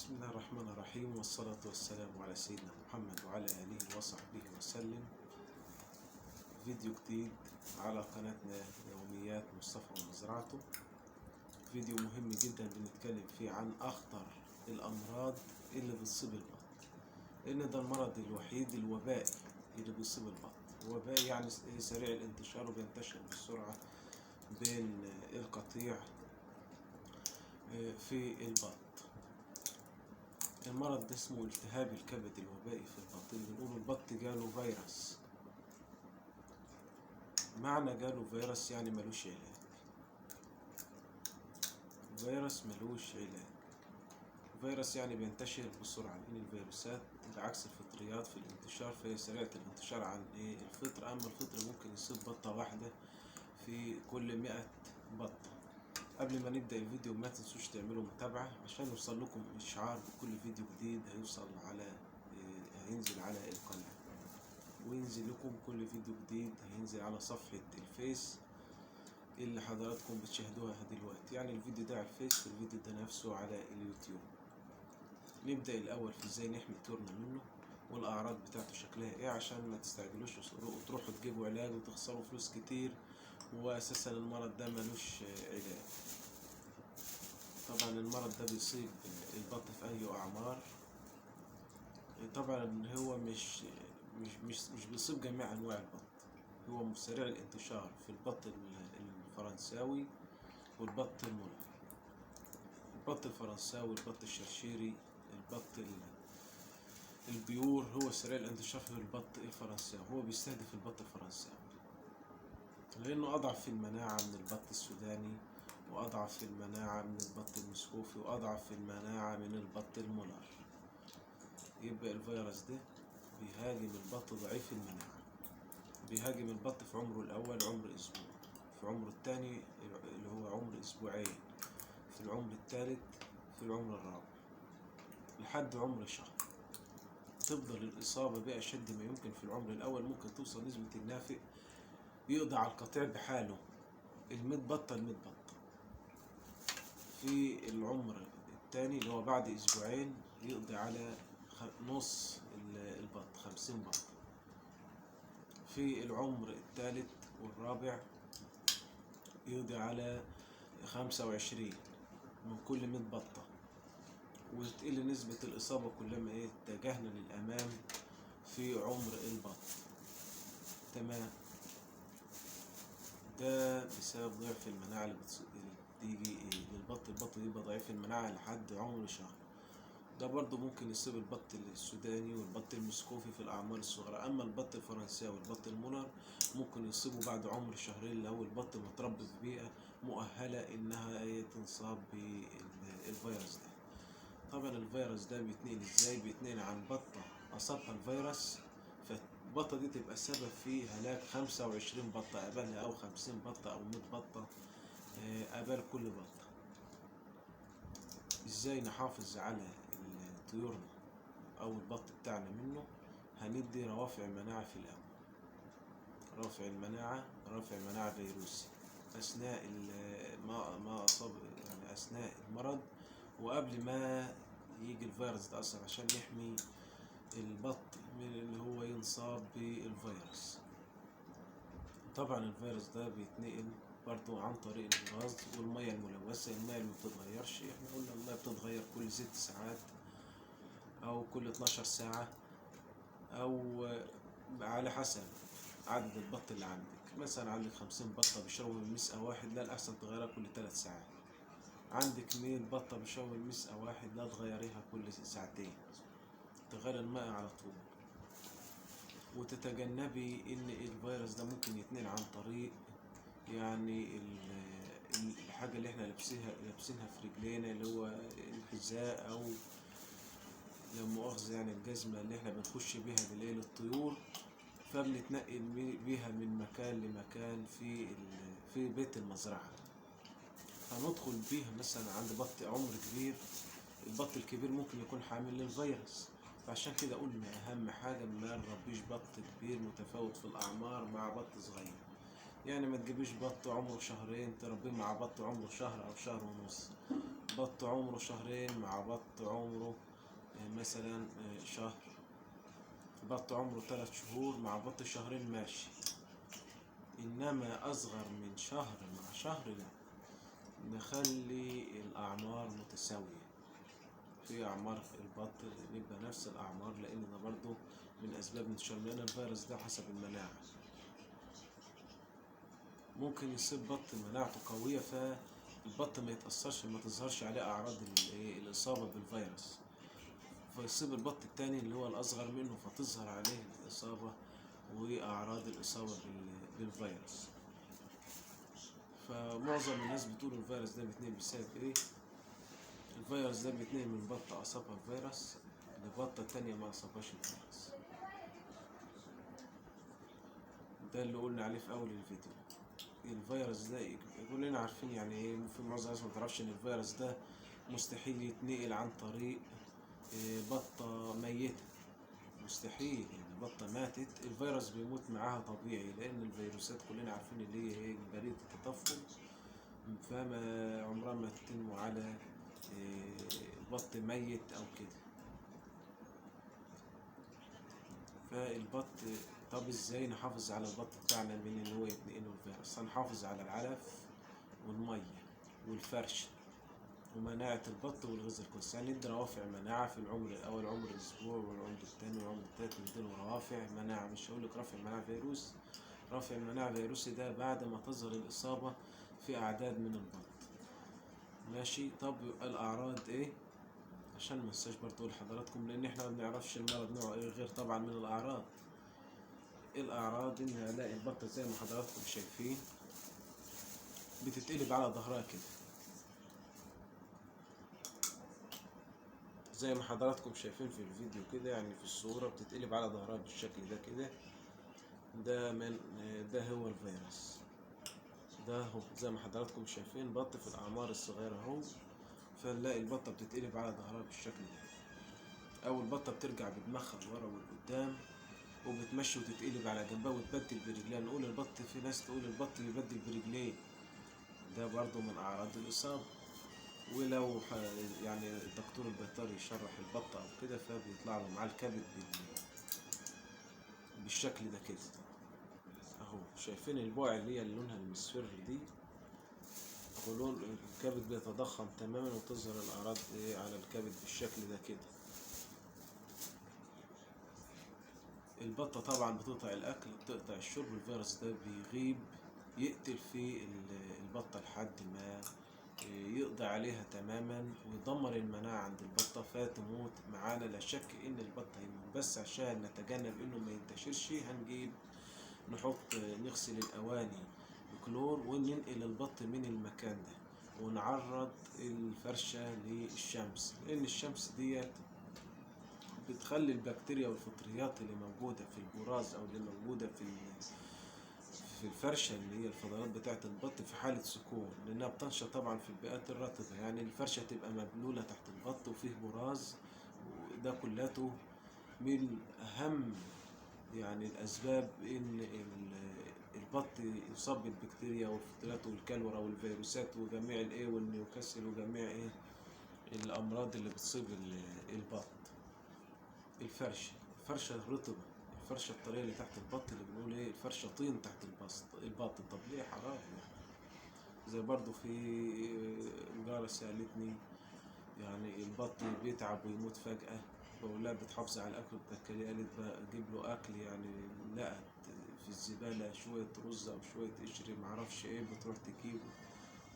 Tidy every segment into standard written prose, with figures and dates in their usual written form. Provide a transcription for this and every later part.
بسم الله الرحمن الرحيم، والصلاة والسلام على سيدنا محمد وعلى آله وصحبه وسلم. فيديو جديد على قناتنا يوميات مصطفى ومزرعته. فيديو مهم جدا بنتكلم فيه عن أخطر الأمراض اللي بتصيب البط، لأن ده المرض الوحيد الوبائي اللي بيصيب البط. وبائي يعني سريع الانتشار وبينتشر بسرعة بين القطيع في البط. المرض ده اسمه التهاب الكبد الوبائي في البط. بنقول البط جاله فيروس. معنى جاله فيروس يعني ملوش علاج. فيروس ملوش علاج. فيروس يعني بينتشر بسرعة، لأن الفيروسات بعكس الفطريات في الانتشار فهي سريعة الانتشار عن الفطر. أما الفطر ممكن يصيب بطة واحدة في كل 100 بطة. قبل ما نبدأ الفيديو ما تنسوش تعملوا متابعة عشان يوصل لكم إشعار بكل فيديو جديد هينزل على القناة، وينزل لكم كل فيديو جديد هينزل على صفحة الفيس اللي حضراتكم بتشاهدوها دلوقتي. يعني الفيديو ده على الفيس والفيديو ده نفسه على اليوتيوب. نبدأ الأول في ازاي نحمي طيورنا منه والأعراض بتاعته شكلها ايه، عشان ما تستعجلوش وتروحوا تجيبوا علاج وتخسروا فلوس كتير، وأساسا المرض ده ملوش علاج. طبعا المرض ده بيصيب البط في أي أعمار. طبعا هو مش بيصيب جميع أنواع البط. هو سريع الانتشار في البط الفرنساوي والبط المولر. البط الفرنساوي والبط الشرشيري، البط البيور هو سريع الانتشار في البط الفرنساوي. هو بيستهدف البط الفرنساوي لأنه أضعف في المناعة من البط السوداني، وأضعف في المناعة من البط المسكوفي، وأضعف في المناعة من البط المولر. يبقى الفيروس ده بيهاجم البط ضعيف المناعة. بيهاجم البط في عمره الأول عمر أسبوع، في عمره الثاني اللي هو عمر أسبوعين، في العمر الثالث، في العمر الرابع، لحد عمر شهر. تفضل الإصابة بأشد ما يمكن. في العمر الأول ممكن توصل نسبة النافق يقضي على القطيع بحاله 100 بطة 100 بطة. في العمر الثاني اللي هو بعد أسبوعين يقضي على نص البط 50 بطة. في العمر الثالث والرابع يقضي على 25 من كل 100 بطة، وتقل نسبة الإصابة كلما اتجهنا للأمام في عمر البط. تمام. ده بسبب ضعف المناعة اللي بتيجي للبط. البط يبقى ضعيف المناعة لحد عمر شهر. ده برضو ممكن يصيب البط السوداني والبط المسكوفي في الأعمار الصغرى. أما البط الفرنساوي والبط المولر ممكن يصيبوا بعد عمر شهرين لو البط متربي في بيئة مؤهلة إنها تنصاب بالفيروس ده. طبعا الفيروس ده بيتنقل ازاي؟ بيتنقل عن بطة أصابها الفيروس، فالبطة دي تبقى سبب في هلاك 25 بطة قبلها، أو 50 بطة، أو 100 بطة قبل كل بطة. ازاي نحافظ على طيورنا أو البط بتاعنا منه؟ هندي روافع مناعة في الأول. رافع مناعة فيروسي أثناء ما أصاب، يعني أثناء المرض وقبل ما يجي الفيروس ده أصلا، عشان يحمي البط من اللي هو ينصاب بالفيروس. طبعا الفيروس ده بيتنقل برضو عن طريق الغاز والمية الملوثة. المية اللي مبتتغيرش، احنا قلنا المية بتتغير كل 6 ساعات أو كل 12 ساعة، أو على حسب عدد البط اللي عندك. مثلا عندك 50 بطة بيشربوا من مسقى واحد، لا الأحسن تغيرها كل 3 ساعات. عندك 100 بطة بيشربوا من مسقى واحد، لا تغيريها كل ساعتين. تغير الماء على طول، وتتجنبي ان الفيروس ده ممكن يتنقل عن طريق يعني الحاجة اللي احنا لابسينها في رجلينا، اللي هو الحذاء، او لا مؤاخذة يعني الجزمة اللي احنا بنخش بيها بالليل الطيور. فبنتنقل بيها من مكان لمكان في بيت المزرعة. هندخل بيها مثلا عند بط عمر كبير. البط الكبير ممكن يكون حامل للفيروس. فعشان كده قلنا أهم حاجة ما نربيش بط كبير متفاوت في الأعمار مع بط صغير. يعني ما تجيبيش بط عمره شهرين تربيه مع بط عمره شهر او شهر ونص. بط عمره شهرين مع بط عمره مثلا شهر. بط عمره 3 شهور مع بط شهرين ماشي، انما اصغر من شهر مع شهر لا. نخلي الاعمار متساوية في اعمار البط، يبقى نفس الاعمار، لان ده برضو من اسباب انتشار، لان الفيروس ده حسب المناعة ممكن يصيب بط مناعته قوية فالبط ما يتأثرش، ما تظهرش عليه أعراض الإصابة بالفيروس، فيصيب البط التاني اللي هو الأصغر منه فتظهر عليه الإصابة وأعراض الإصابة بالفيروس. فمعظم الناس بتقول الفيروس ده بيتنقل بسبب إيه؟ الفيروس ده بيتنقل من بطة أصابها الفيروس لبطة تانية ما أصابهاش الفيروس. ده اللي قلنا عليه في أول الفيديو. الفيروس ده كلنا عارفين يعني ايه، في معظم الناس ما تعرفش ان الفيروس ده مستحيل يتنقل عن طريق بطة ميتة، مستحيل. يعني بطة ماتت الفيروس بيموت معاها طبيعي، لأن الفيروسات كلنا عارفين اللي هي بريد التطفل، فما عمرها ما تنمو على بط ميت أو كده. فالبط، طب ازاي نحافظ على البط بتاعنا من اللي هو يتنقله الفيروس؟ هنحافظ على العلف والمية والفرش ومناعة البط والغذاء الكويس، يعني ندي روافع مناعة في العمر الأول، عمر أسبوع، والعمر الثاني والعمر الثالث نديله روافع مناعة. مش هقولك رافع مناعة فيروس، رافع المناعة فيروسي ده بعد ما تظهر الإصابة في أعداد من البط. ماشي. طب يبقى الأعراض إيه؟ عشان ما انساش برضه أقول لحضراتكم، لأن إحنا ما بنعرفش المرض نوعه إيه غير طبعا من الأعراض. الأعراض إن هلاقي البطة زي ما حضراتكم شايفين بتتقلب على ظهرها كده، زي ما حضراتكم شايفين في الفيديو كده، يعني في الصورة بتتقلب على ظهرها بالشكل ده كده. ده هو الفيروس ده، هو زي ما حضراتكم شايفين بط في الأعمار الصغيرة اهو. فنلاقي البطة بتتقلب على ظهرها بالشكل ده، أو البطة بترجع بدماغها لورا والقدام وبتمشي وتتقلب على جنبها وتبدل برجليها. نقول البط، في ناس تقول البط بيبدل برجليه، ده برضو من أعراض الإصابة. ولو يعني الدكتور البيطري يشرح البطة أو كده فبيطلع له معاه الكبد بالشكل ده كده اهو. شايفين البقع اللي هي اللي لونها المصفر دي؟ اهو لون الكبد بيتضخم تماما وتظهر الأعراض ايه على الكبد بالشكل ده كده. البطة طبعا بتقطع الأكل بتقطع الشرب، الفيروس ده بيغيب يقتل في البطة لحد ما يقضي عليها تماما ويدمر المناعة عند البطة فتموت معانا. لا شك إن البطة يموت، بس عشان نتجنب إنه ما ينتشرش هنجيب نغسل الأواني بكلور وننقل البط من المكان ده ونعرض الفرشة للشمس، لأن الشمس ديت بتخلي البكتيريا والفطريات اللي موجودة في البراز أو اللي موجودة في الفرشة اللي هي الفضلات بتاعة البط في حالة سكون، لأنها بتنشط طبعا في البيئات الرطبة. يعني الفرشة تبقى مبلولة تحت البط وفيه براز، وده كلاته من أهم يعني الأسباب إن البط يصاب بالبكتيريا والفطريات والكالورا والفيروسات وجميع الإيه والنيوكاسل وجميع إيه الأمراض اللي بتصيب البط. الفرشة الرطبة، الفرشة الطرية اللي تحت البط اللي بنقول إيه الفرشة طين تحت البط. طب ليه حرام يعني؟ زي برضو في جارة سألتني يعني البط بيتعب ويموت فجأة، بقول لها بتحافظي على الأكل بتاكليه؟ قالت بقى أجيب له أكل، يعني لقت في الزبالة شوية رز أو شوية قشر معرفش إيه بتروح تجيبه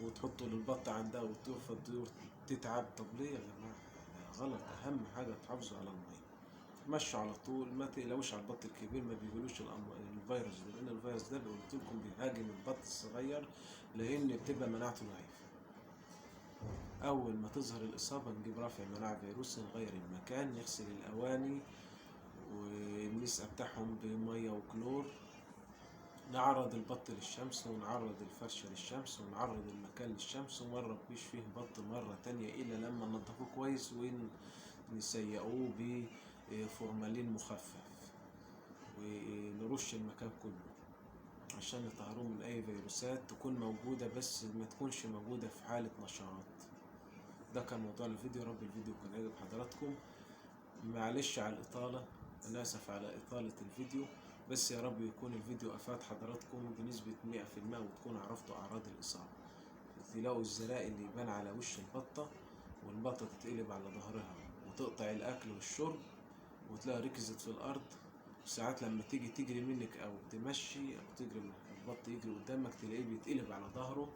وتحطه للبط عندها وتقف الطيور تتعب. طب ليه يا جماعة؟ غلط. أهم حاجة تحافظوا على المية، مشوا على طول، ما تقلقوش على البط الكبير ما بيجيلوش الفيروس ده، لأن الفيروس ده قلت لكم بيهاجم البط الصغير لأن بتبقى مناعته ضعيفة. أول ما تظهر الإصابة نجيب رافع مناعة فيروسي، نغير المكان، نغسل الأواني والنسقة بتاعهم بمية وكلور، نعرض البط للشمس ونعرض الفرشة للشمس ونعرض المكان للشمس وما نربيش فيه بط مرة تانية إلا لما ننضفوه كويس ونسيقوه بفورمالين مخفف ونرش المكان كله. عشان يطهروه من اي فيروسات تكون موجودة، بس ما تكونش موجودة في حالة نشاط. ده كان موضوع الفيديو. رب الفيديو يكون عجب حضراتكم. معلش على الإطالة، أنا آسف على إطالة الفيديو، بس يا رب يكون الفيديو أفاد حضراتكم بنسبة 100%، وتكونوا عرفتوا أعراض الإصابة. تلاقوا الزرائب اللي يبان على وش البطة، والبطة تتقلب على ظهرها وتقطع الأكل والشرب، وتلاقي ركزت في الأرض. وساعات لما تيجي تجري منك أو تمشي أو تجري من البط يجري قدامك، تلاقيه بيتقلب على ظهره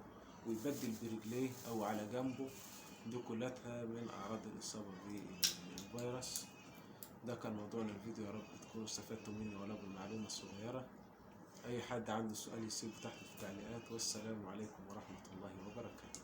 ويبدل برجليه أو على جنبه. دي كلها من أعراض الإصابة بالفيروس. ده كان موضوعنا الفيديو، يا رب تكونوا استفدتوا مني ولو بمعلومة صغيرة. أي حد عنده سؤال يسيبه تحت في التعليقات. والسلام عليكم ورحمة الله وبركاته.